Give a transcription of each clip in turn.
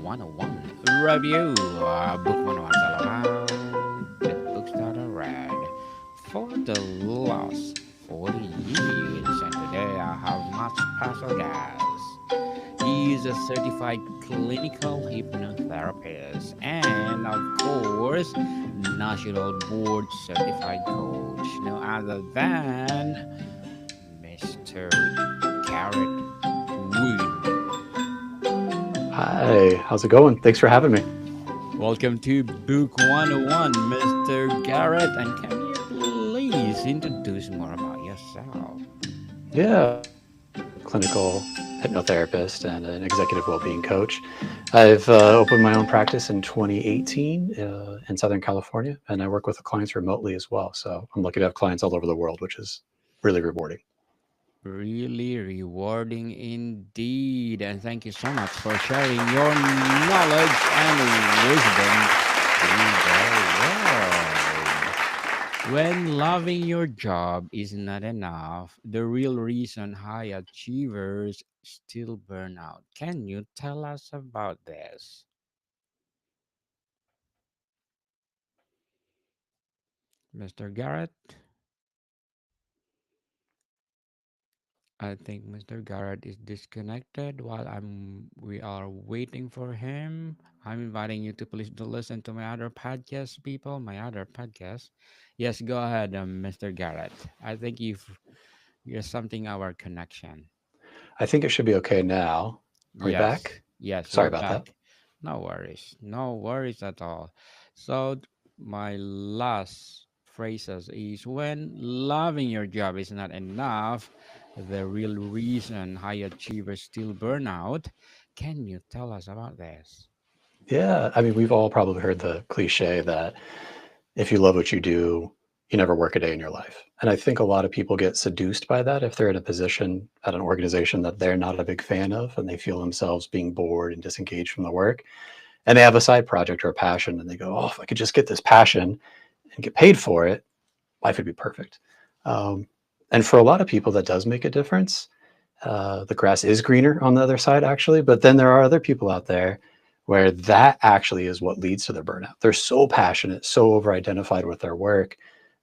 101 review. Book 101 is all about the books that I read for the last 40 years. And today I have my special guest. He is a certified clinical hypnotherapist and, of course, national board certified coach. No other than Mr. Garrett Wood. Hi, how's it going? Thanks for having me. Welcome to Book 101, Mr. Garrett. And can you please introduce more about yourself? Yeah, clinical hypnotherapist and an executive well-being coach. I've opened my own practice in 2018 in Southern California, and I work with clients remotely as well. So I'm lucky to have clients all over the world, which is really rewarding. Really rewarding indeed. And thank you so much for sharing your knowledge and wisdom to the world. When loving your job is not enough, the real reason high achievers still burn out. Can you tell us about this, Mr. Garrett? I think Mr. Garrett is disconnected while we are waiting for him. I'm inviting you to please to listen to my other podcast, people, my other podcast. Yes, go ahead, Mr. Garrett. I think you're something our connection. I think it should be okay now. Are we Yes, back? yes, Sorry we're about that. back. No worries at all. So, my last phrases is when loving your job is not enough, the real reason high achievers still burn out. Can you tell us about this? Yeah, I mean, we've all probably heard the cliche that if you love what you do, you never work a day in your life. And I think a lot of people get seduced by that if they're in a position at an organization that they're not a big fan of and they feel themselves being bored and disengaged from the work. And they have a side project or a passion and they go, oh, if I could just get this passion and get paid for it, life would be perfect. Um, and for a lot of people, that does make a difference. The grass is greener on the other side, actually. But then there are other people out there where that actually is what leads to their burnout. They're so passionate, so over identified with their work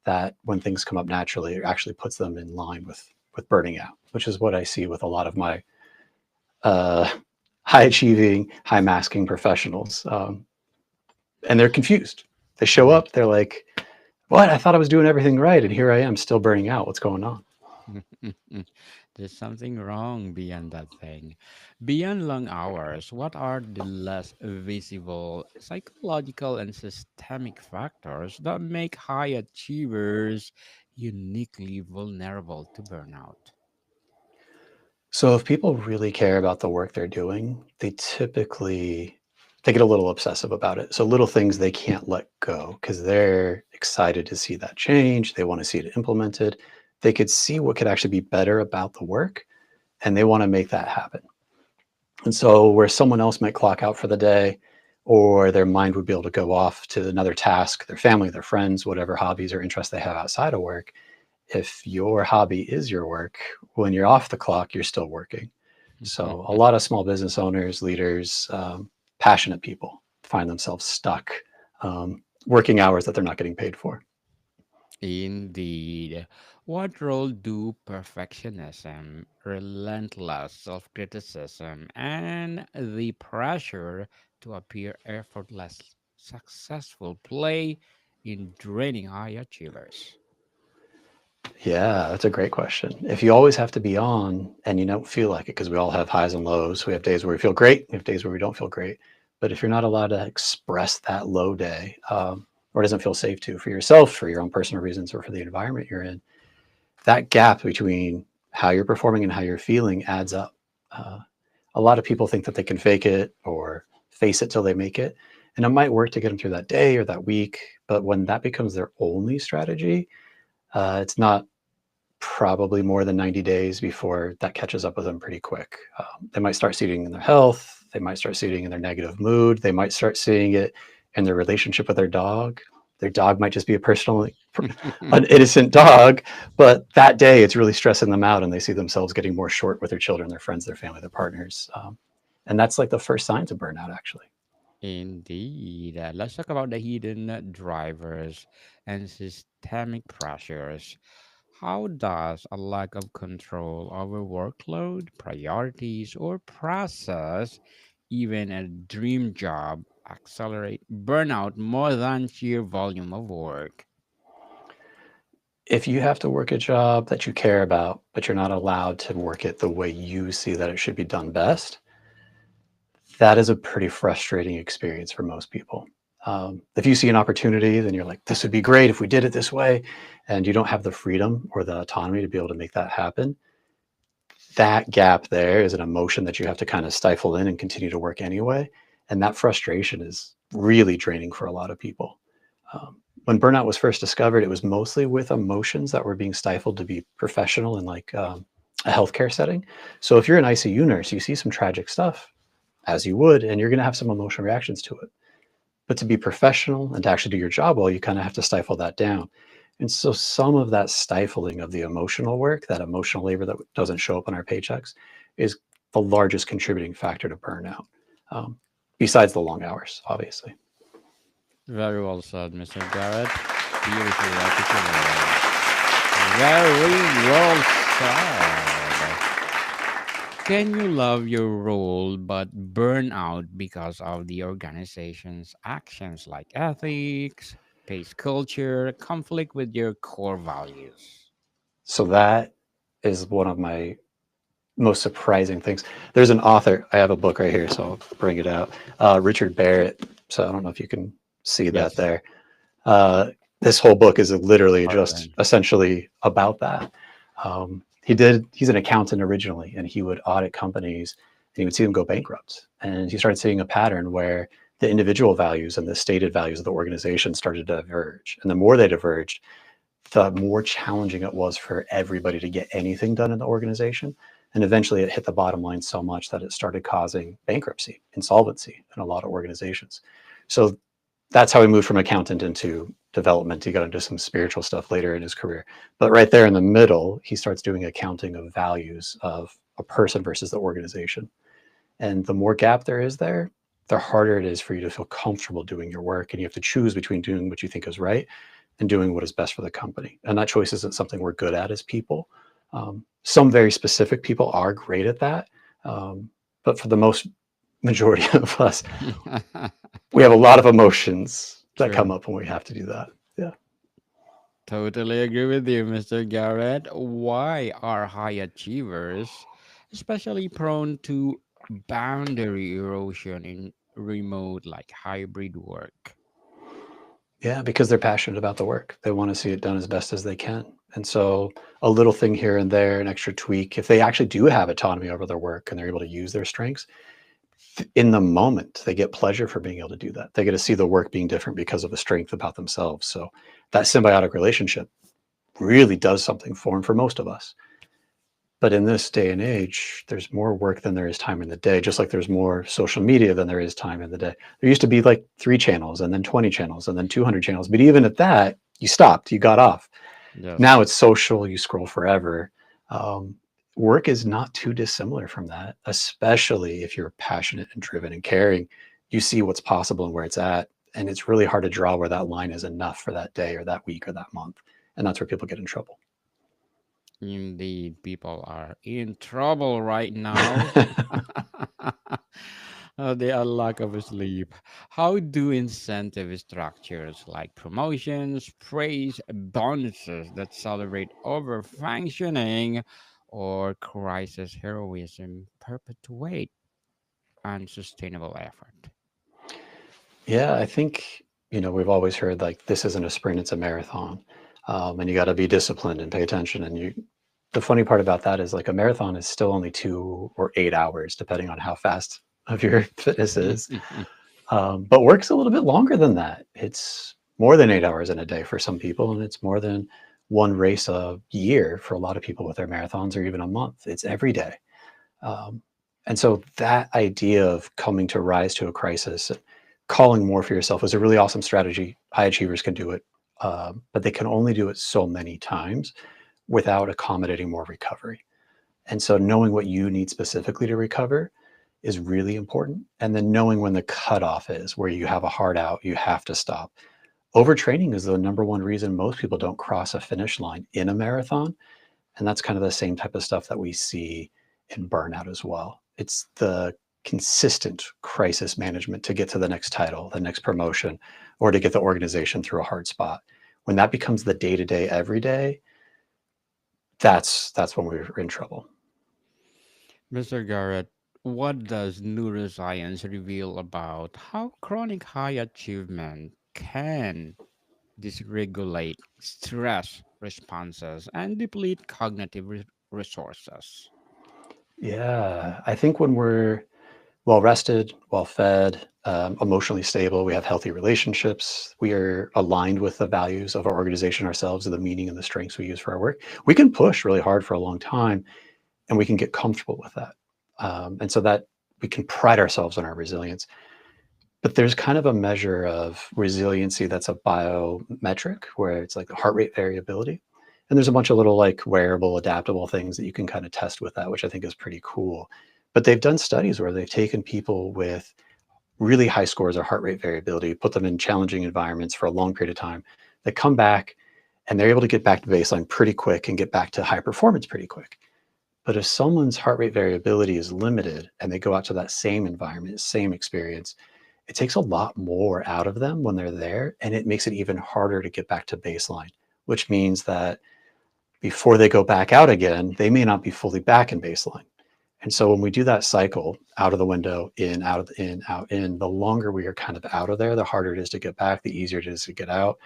that when things come up naturally, it actually puts them in line with burning out, which is what I see with a lot of my uh, high achieving, high masking professionals. And they're confused. They show up, they're like, what? I thought I was doing everything right. And here I am still burning out. What's going on? There's something wrong beyond that thing. Beyond long hours, what are the less visible psychological and systemic factors that make high achievers uniquely vulnerable to burnout? So if people really care about the work they're doing, they get a little obsessive about it. So little things they can't let go because they're excited to see that change. They want to see it implemented. They could see what could actually be better about the work and they want to make that happen. And so where someone else might clock out for the day or their mind would be able to go off to another task, their family, their friends, whatever hobbies or interests they have outside of work, if your hobby is your work, when you're off the clock, you're still working. So a lot of small business owners, leaders, passionate people find themselves stuck working hours that they're not getting paid for. Indeed. What role do perfectionism, relentless self criticism, and the pressure to appear effortless successful play in draining high achievers? Yeah, that's a great question. If you always have to be on and you don't feel like it, because we all have highs and lows, we have days where we feel great, we have days where we don't feel great. But if you're not allowed to express that low day, or it doesn't feel safe to for yourself, for your own personal reasons, or for the environment you're in, that gap between how you're performing and how you're feeling adds up. Uh, a lot of people think that they can fake it or face it till they make it. And it might work to get them through that day or that week. But when that becomes their only strategy, it's not probably more than 90 days before that catches up with them pretty quick. They might start seeing it in their health. They might start seeing it in their negative mood. They might start seeing it in their relationship with their dog. Their dog might just be a personally an innocent dog, but that day it's really stressing them out, and they see themselves getting more short with their children, their friends, their family, their partners, and that's like the first signs of burnout, actually. Indeed. Let's talk about the hidden drivers and systemic pressures. How does a lack of control over workload, priorities, or process, even a dream job, accelerate burnout more than sheer volume of work? If you have to work a job that you care about, but you're not allowed to work it the way you see that it should be done best, that is a pretty frustrating experience for most people. If you see an opportunity, then you're like, this would be great if we did it this way, and you don't have the freedom or the autonomy to be able to make that happen. That gap there is an emotion that you have to kind of stifle in and continue to work anyway. And that frustration is really draining for a lot of people. When burnout was first discovered, it was mostly with emotions that were being stifled to be professional in like a healthcare setting. So if you're an ICU nurse, you see some tragic stuff, as you would, and you're going to have some emotional reactions to it. But to be professional and to actually do your job well, you kind of have to stifle that down. And so some of that stifling of the emotional work, that emotional labor that doesn't show up on our paychecks, is the largest contributing factor to burnout, um, besides the long hours, obviously. Very well said, Mr. Garrett. Beautifully articulated. Very well said. Can you love your role but burn out because of the organization's actions like ethics, pace culture, conflict with your core values? So that is one of my most surprising things. There's an author. I have a book right here, so I'll bring it out. Richard Barrett. So I don't know if you can see that Yes, there. Uh, this whole book is literally just Arvin. essentially about that. He's an accountant originally, and he would audit companies and he would see them go bankrupt. And he started seeing a pattern where the individual values and the stated values of the organization started to diverge. And the more they diverged, the more challenging it was for everybody to get anything done in the organization. And eventually it hit the bottom line so much that it started causing bankruptcy, insolvency in a lot of organizations. So that's how he moved from accountant into development. He got into some spiritual stuff later in his career. But right there in the middle, he starts doing accounting of values of a person versus the organization. And the more gap there is there, the harder it is for you to feel comfortable doing your work. And you have to choose between doing what you think is right and doing what is best for the company. And that choice isn't something we're good at as people. Some very specific people are great at that. But for the most majority of us, we have a lot of emotions that come True. up when we have to do that. Yeah. Totally agree with you, Mr. Garrett. Why are high achievers especially prone to boundary erosion in remote, like hybrid work? Yeah, because they're passionate about the work. They want to see it done as best as they can. And so a little thing here and there, an extra tweak, if they actually do have autonomy over their work and they're able to use their strengths, in the moment, they get pleasure for being able to do that. They get to see the work being different because of a strength about themselves. So that symbiotic relationship really does something for them for most of us. But in this day and age, there's more work than there is time in the day, just like there's more social media than there is time in the day. There used to be like 3 channels and then 20 channels and then 200 channels. But even at that, you stopped, you got off. Now Yes. it's social, you scroll forever. Um, Work is not too dissimilar from that, especially if you're passionate and driven and caring. You see what's possible and where it's at. And it's really hard to draw where that line is enough for that day or that week or that month. And that's where people get in trouble. Indeed, people are in trouble right now. They are lack of sleep. How do incentive structures like promotions, praise, bonuses that celebrate over functioning or crisis heroism perpetuate unsustainable effort? Yeah, I think, we've always heard like this isn't a sprint, it's a marathon. And you got to be disciplined and pay attention. The funny part about that is like a marathon is still only 2 or 8 hours, depending on how fast of your fitness is. But work's a little bit longer than that. It's more than 8 hours in a day for some people, and it's more than one race a year for a lot of people with their marathons or even a month. It's every day. Um, and so that idea of coming to rise to a crisis, calling more for yourself is a really awesome strategy. High achievers can do it, but they can only do it so many times without accommodating more recovery. And so knowing what you need specifically to recover is really important. And then knowing when the cutoff is, where you have a hard out, you have to stop. Overtraining is the number one reason most people don't cross a finish line in a marathon. And that's kind of the same type of stuff that we see in burnout as well. It's the consistent crisis management to get to the next title, the next promotion, or to get the organization through a hard spot. When that becomes the day to day, every day, that's when we're in trouble. Mr. Garrett, what does neuroscience reveal about how chronic high achievement can dysregulate stress responses and deplete cognitive resources? Yeah, I think when we're well rested, well fed, emotionally stable, we have healthy relationships, we are aligned with the values of our organization, ourselves, and the meaning and the strengths we use for our work, we can push really hard for a long time and we can get comfortable with that. And so that we can pride ourselves on our resilience. But there's kind of a measure of resiliency that's a biometric where it's like the heart rate variability. And there's a bunch of little like wearable, adaptable things that you can kind of test with that, which I think is pretty cool. But they've done studies where they've taken people with really high scores of heart rate variability, put them in challenging environments for a long period of time. They come back and they're able to get back to baseline pretty quick and get back to high performance pretty quick. But if someone's heart rate variability is limited and they go out to that same environment, same experience, it takes a lot more out of them when they're there, and it makes it even harder to get back to baseline, which means that before they go back out again, they may not be fully back in baseline. And so when we do that cycle, out of the window, in, out of the in, out, in, the longer we are kind of out of there, the harder it is to get back, the easier it is to get out.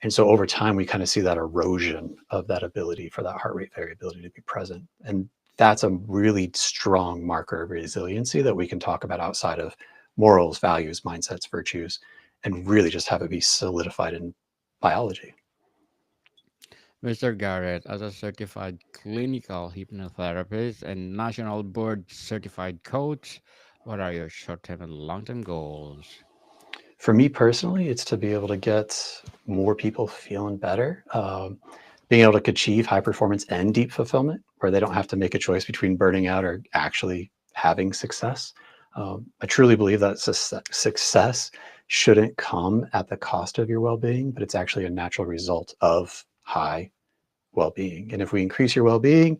And so over time, we kind of see that erosion of that ability for that heart rate variability to be present. And that's a really strong marker of resiliency that we can talk about outside of morals, values, mindsets, virtues, and really just have it be solidified in biology. Mr. Garrett, as a certified clinical hypnotherapist and national board certified coach, what are your short term and long term goals? For me personally, it's to be able to get more people feeling better, being able to achieve high performance and deep fulfillment, where they don't have to make a choice between burning out or actually having success. I truly believe that success shouldn't come at the cost of your well being, but it's actually a natural result of high well being. And if we increase your well being,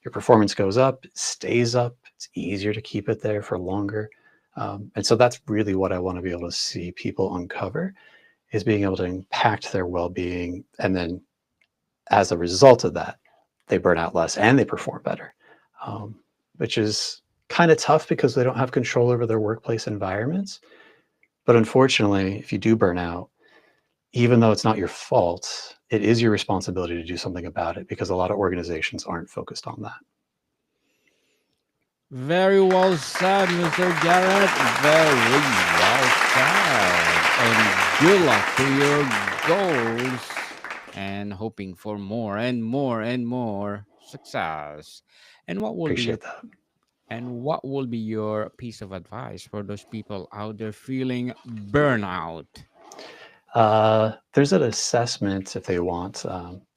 your performance goes up, it stays up, it's easier to keep it there for longer. And so that's really what I want to be able to see people uncover is being able to impact their well-being. And then as a result of that, they burn out less and they perform better, which is kind of tough because they don't have control over their workplace environments. But unfortunately, if you do burn out, even though it's not your fault, it is your responsibility to do something about it because a lot of organizations aren't focused on that. Very well said, Mr. Garrett. Very well said. And good luck to your goals and hoping for more and more and more success. And what will be your Appreciate that. piece of advice for those people out there feeling burnout? There's an assessment if they want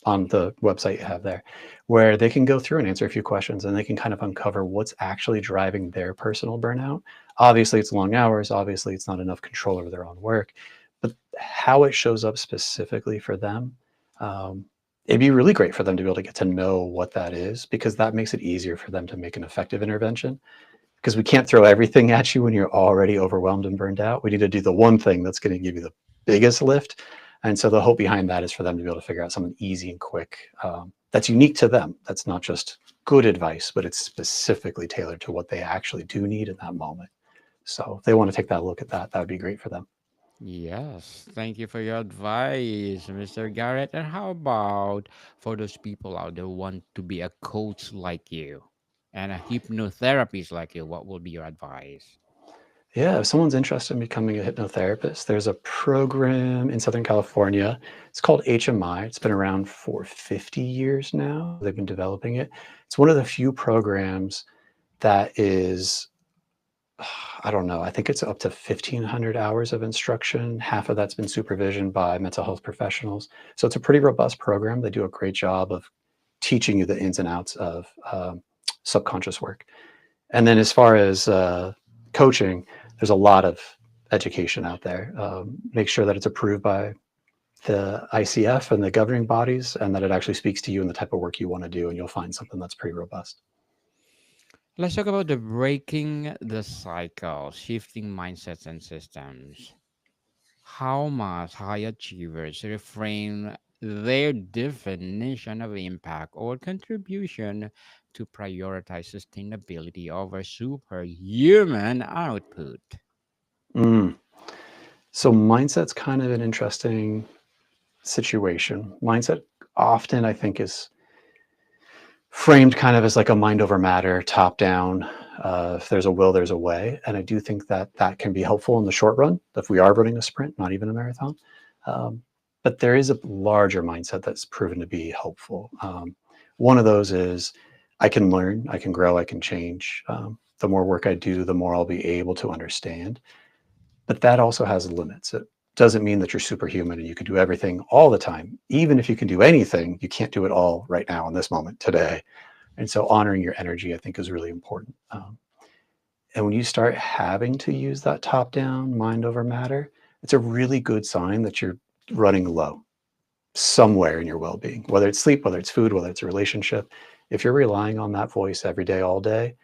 on the website you have there, where they can go through and answer a few questions and they can kind of uncover what's actually driving their personal burnout. Obviously, it's long hours. Obviously, it's not enough control over their own work, but how it shows up specifically for them, it'd be really great for them to be able to get to know what that is because that makes it easier for them to make an effective intervention because we can't throw everything at you when you're already overwhelmed and burned out. We need to do the one thing that's going to give you the biggest lift. And so the hope behind that is for them to be able to figure out something easy and quick that's unique to them. That's not just good advice, but it's specifically tailored to what they actually do need in that moment. So if they want to take that look at that, that would be great for them. Yes, thank you for your advice, Mr. Garrett. And how about for those people out there who want to be a coach like you and a hypnotherapist like you? What will be your advice? Yeah, if someone's interested in becoming a hypnotherapist, there's a program in Southern California. It's called HMI. It's been around for 50 years now. They've been developing it. It's one of the few programs that is, I don't know, I think it's up to 1,500 hours of instruction. Half of that's been supervision by mental health professionals. So it's a pretty robust program. They do a great job of teaching you the ins and outs of subconscious work. And then as far as coaching, there's a lot of education out there. Make sure that it's approved by the ICF and the governing bodies, and that it actually speaks to you and the type of work you want to do, and you'll find something that's pretty robust. Let's talk about the breaking the cycle, shifting mindsets and systems. How must high achievers reframe their definition of impact or contribution to prioritize sustainability over superhuman output? Mm. So mindset's kind of an interesting situation. Mindset often, I think, is framed kind of as like a mind over matter, top down. If there's a will, there's a way. And I do think that that can be helpful in the short run if we are running a sprint, not even a marathon. Um, but there is a larger mindset that's proven to be helpful. One of those is I can learn, I can grow, I can change. The more work I do, the more I'll be able to understand. But that also has limits. It doesn't mean that you're superhuman and you can do everything all the time. Even if you can do anything, you can't do it all right now in this moment today. And so honoring your energy, I think, is really important. And when you start having to use that top down mind over matter, it's a really good sign that you're running low somewhere in your well being, whether it's sleep, whether it's food, whether it's a relationship. If you're relying on that voice every day, all day,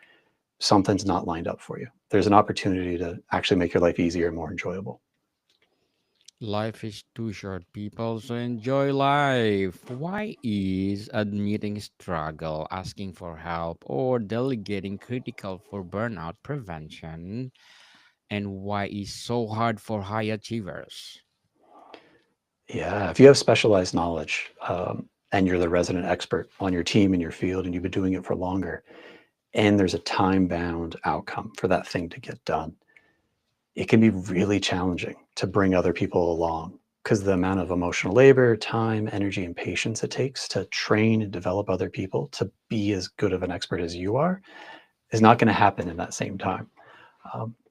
something's not lined up for you. There's an opportunity to actually make your life easier and more enjoyable. Life is too short, people, so enjoy life. Why is admitting struggle, asking for help, or delegating critical for burnout prevention? And why is so hard for high achievers? Yeah, if you have specialized knowledge and you're the resident expert on your team in your field and you've been doing it for longer, and there's a time bound outcome for that thing to get done, it can be really challenging to bring other people along because the amount of emotional labor, time, energy, and patience it takes to train and develop other people to be as good of an expert as you are is not going to happen in that same time.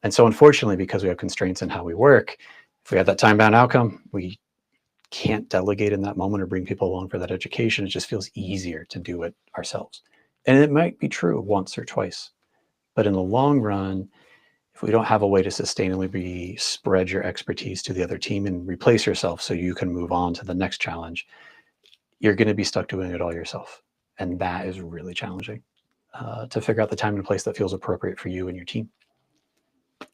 And so, unfortunately, because we have constraints in how we work, if we have that time bound outcome, we can't delegate in that moment or bring people along for that education. It just feels easier to do it ourselves. And it might be true once or twice, but in the long run, if we don't have a way to sustainably spread your expertise to the other team and replace yourself so you can move on to the next challenge, you're going to be stuck doing it all yourself. And that is really challenging to figure out the time and place that feels appropriate for you and your team.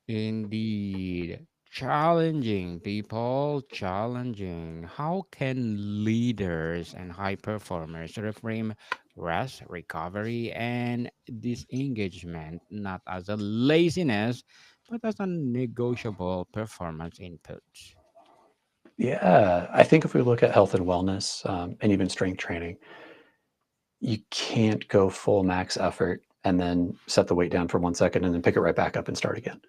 Indeed. Challenging, people, challenging. How can leaders and high performers reframe rest, recovery, and disengagement not as a laziness, but as a negotiable performance input? Yeah, I think if we look at health and wellness and even strength training, you can't go full max effort and then set the weight down for 1 second and then pick it right back up and start again.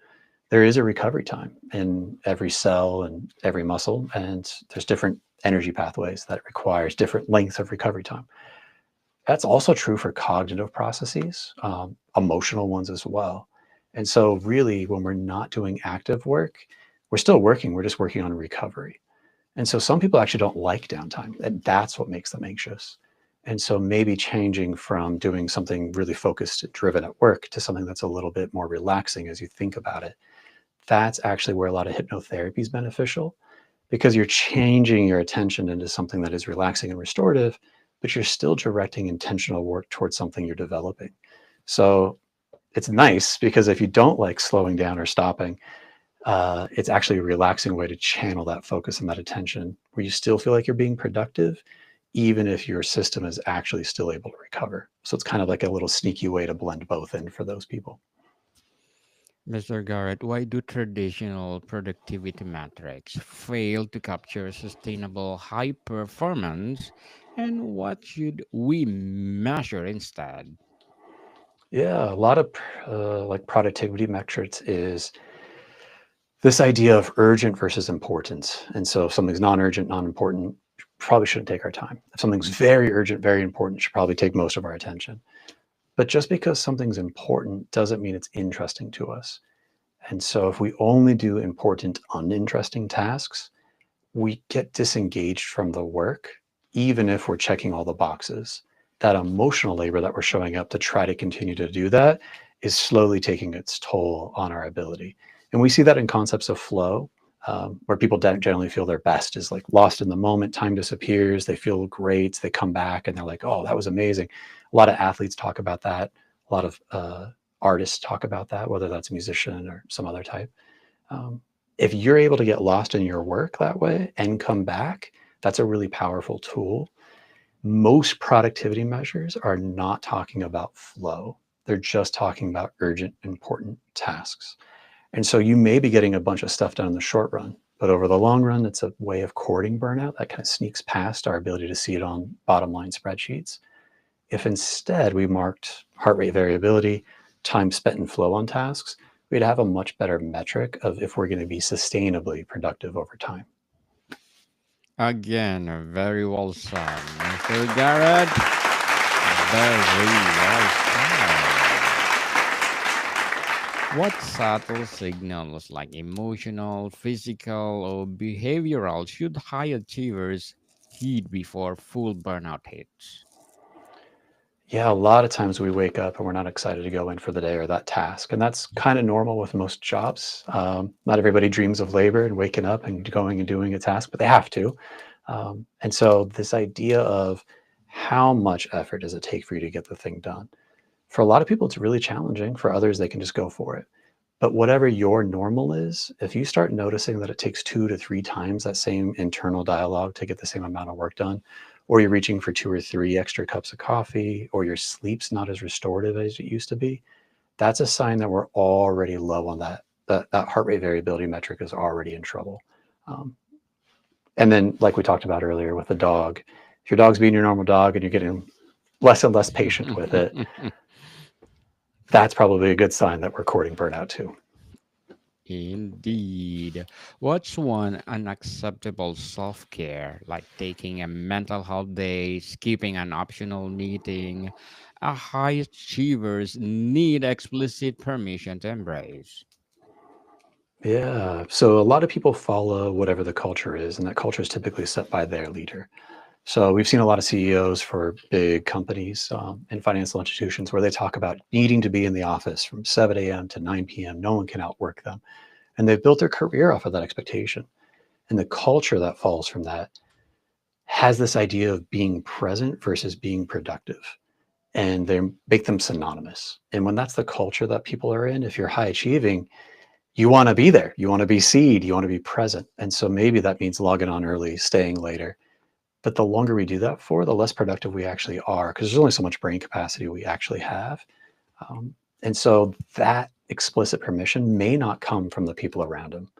There is a recovery time in every cell and every muscle, and there's different energy pathways that requires different lengths of recovery time. That's also true for cognitive processes, emotional ones as well. And so, really, when we're not doing active work, we're still working. We're just working on recovery. And so, some people actually don't like downtime, and that's what makes them anxious. And so, maybe changing from doing something really focused, driven at work to something that's a little bit more relaxing as you think about it, that's actually where a lot of hypnotherapy is beneficial because you're changing your attention into something that is relaxing and restorative, but you're still directing intentional work towards something you're developing. So it's nice because if you don't like slowing down or stopping, it's actually a relaxing way to channel that focus and that attention where you still feel like you're being productive, even if your system is actually still able to recover. So it's kind of like a little sneaky way to blend both in for those people. Mr. Garrett, why do traditional productivity metrics fail to capture sustainable high performance? And what should we measure instead? Yeah, a lot of like productivity metrics is this idea of urgent versus important. And so if something's non-urgent, non-important, probably shouldn't take our time. If something's very urgent, very important, should probably take most of our attention. But just because something's important doesn't mean it's interesting to us. And so if we only do important, uninteresting tasks, we get disengaged from the work, even if we're checking all the boxes. That emotional labor that we're showing up to try to continue to do that is slowly taking its toll on our ability. And we see that in concepts of flow, where people generally feel their best is like lost in the moment, time disappears, they feel great, they come back and they're like, oh, that was amazing. A lot of athletes talk about that. A lot of artists talk about that, whether that's a musician or some other type. Um, if you're able to get lost in your work that way and come back, that's a really powerful tool. Most productivity measures are not talking about flow. They're just talking about urgent, important tasks. And so you may be getting a bunch of stuff done in the short run, but over the long run, it's a way of courting burnout that kind of sneaks past our ability to see it on bottom line spreadsheets. If instead we marked heart rate variability, time spent in flow on tasks, we'd have a much better metric of if we're going to be sustainably productive over time. Again, very well said, Mr. Garrett. Very well said. What subtle signals like emotional, physical, or behavioral should high achievers heed before full burnout hits? Yeah, a lot of times we wake up and we're not excited to go in for the day or that task. And that's kind of normal with most jobs. Not everybody dreams of labor and waking up and going and doing a task, but they have to. And so, this idea of how much effort does it take for you to get the thing done? For a lot of people, it's really challenging. For others, they can just go for it. But whatever your normal is, if you start noticing that it takes 2 to 3 times that same internal dialogue to get the same amount of work done, or you're reaching for 2 or 3 extra cups of coffee, or your sleep's not as restorative as it used to be, that's a sign that we're already low on that heart rate variability metric is already in trouble. Um, and then, like we talked about earlier with the dog, if your dog's being your normal dog and you're getting less and less patient with it, that's probably a good sign that we're courting burnout too. Indeed. What's one unacceptable self care, like taking a mental health day, skipping an optional meeting, a high achievers need explicit permission to embrace? Yeah. So a lot of people follow whatever the culture is, and that culture is typically set by their leader. So we've seen a lot of CEOs for big companies and financial institutions where they talk about needing to be in the office from 7 a.m. to 9 p.m. No one can outwork them. And they've built their career off of that expectation. And the culture that falls from that has this idea of being present versus being productive. And they make them synonymous. And when that's the culture that people are in, if you're high achieving, you want to be there, you want to be seen, you want to be present. And so maybe that means logging on early, staying later. But the longer we do that for, the less productive we actually are, because there's only so much brain capacity we actually have. And so that explicit permission may not come from the people around them.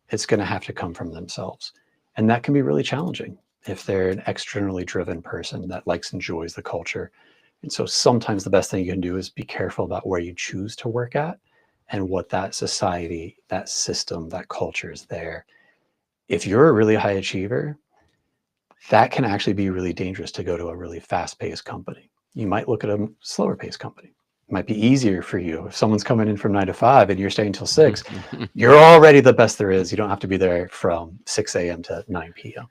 It's going to have to come from themselves. And that can be really challenging if they're an externally driven person that likes, enjoys the culture. And so sometimes the best thing you can do is be careful about where you choose to work at and what that society, that system, that culture is there. If you're a really high achiever, that can actually be really dangerous to go to a really fast-paced company. You might look at a slower-paced company. It might be easier for you. If someone's coming in from 9 to 5 and you're staying till 6, you're already the best there is. You don't have to be there from 6 a.m. to 9 p.m.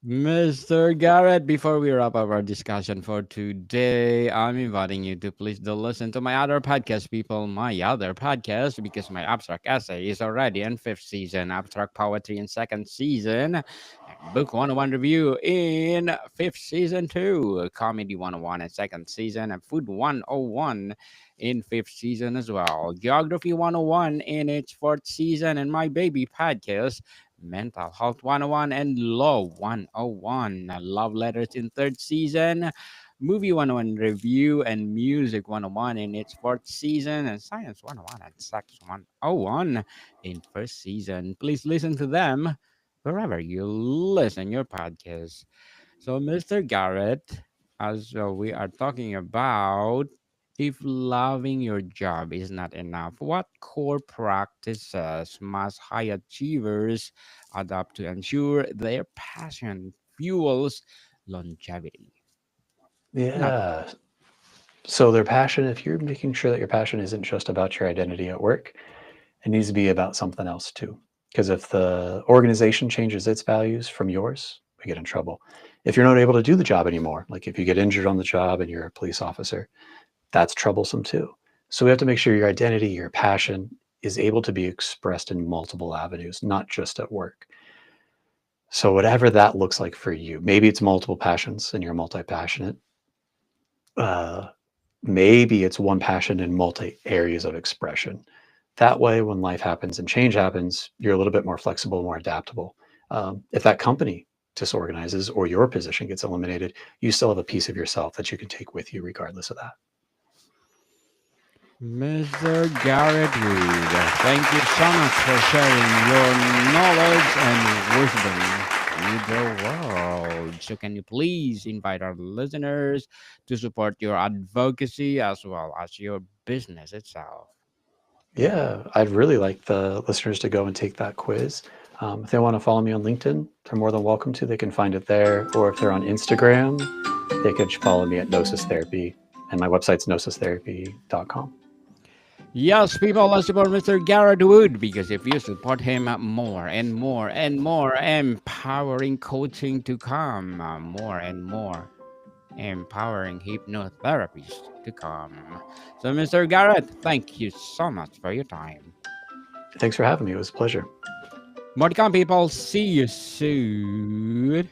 Mr. Garrett, before we wrap up our discussion for today, I'm inviting you to please do listen to my other podcast, people. My other podcast, because my abstract essay is already in fifth season, abstract poetry in second season, and book 101 review in fifth season too, comedy 101 in second season, and food 101 in fifth season as well, geography 101 in its fourth season, and my baby podcast Mental Health 101 and Law 101. Love Letters in third season, Movie 101 Review and Music 101 in its fourth season, and Science 101 and Sex 101 in first season. Please listen to them wherever you listen your podcast. So, Mr. Garrett, as we are talking about, if loving your job is not enough, what core practices must high achievers adopt to ensure their passion fuels longevity? Not Yeah. So their passion, if you're making sure that your passion isn't just about your identity at work, it needs to be about something else too. Because if the organization changes its values from yours, we get in trouble. If you're not able to do the job anymore, like if you get injured on the job and you're a police officer, that's troublesome too. So we have to make sure your identity, your passion is able to be expressed in multiple avenues, not just at work. So whatever that looks like for you, maybe it's multiple passions and you're multi-passionate. Uh, Maybe it's one passion in multi areas of expression. That way, when life happens and change happens, you're a little bit more flexible, more adaptable. If that company disorganizes or your position gets eliminated, you still have a piece of yourself that you can take with you regardless of that. Mr. Garrett Wood, thank you so much for sharing your knowledge and wisdom with the world. So, can you please invite our listeners to support your advocacy as well as your business itself? Yeah, I'd really like the listeners to go and take that quiz. If they want to follow me on LinkedIn, they're more than welcome to. They can find it there. Or if they're on Instagram, they could follow me at Gnosis Therapy. And my website's gnosistherapy.com. Yes, people, let's support Mr. Garrett Wood because if you support him, more and more and more empowering coaching to come, more and more empowering hypnotherapies to come. So, Mr. Garrett, thank you so much for your time. Thanks for having me. It was a pleasure. More to come, people. See you soon.